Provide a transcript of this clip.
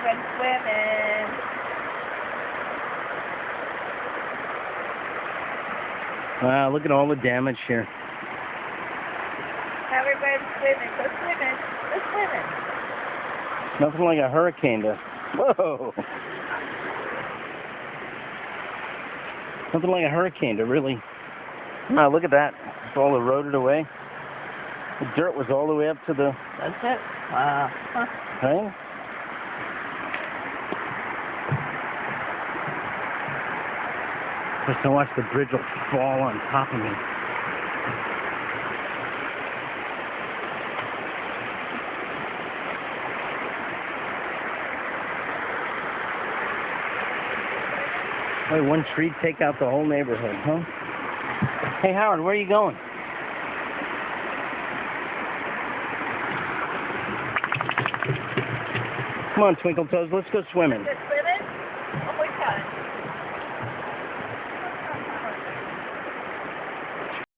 Everyone's swimming. Wow, look at all the damage here. Everybody's swimming. Go swimming. Go swimming. Nothing like a hurricane to... Whoa! Nothing like a hurricane to really... Wow, look at that. It's all eroded away. The dirt was all the way up to the... That's it. Wow. Right? Just to watch the bridge will fall on top of me. Boy, one tree take out the whole neighborhood, huh? Hey, Howard, where are you going? Come on, Twinkle Toes, let's go swimming. Go swimming? Oh my God.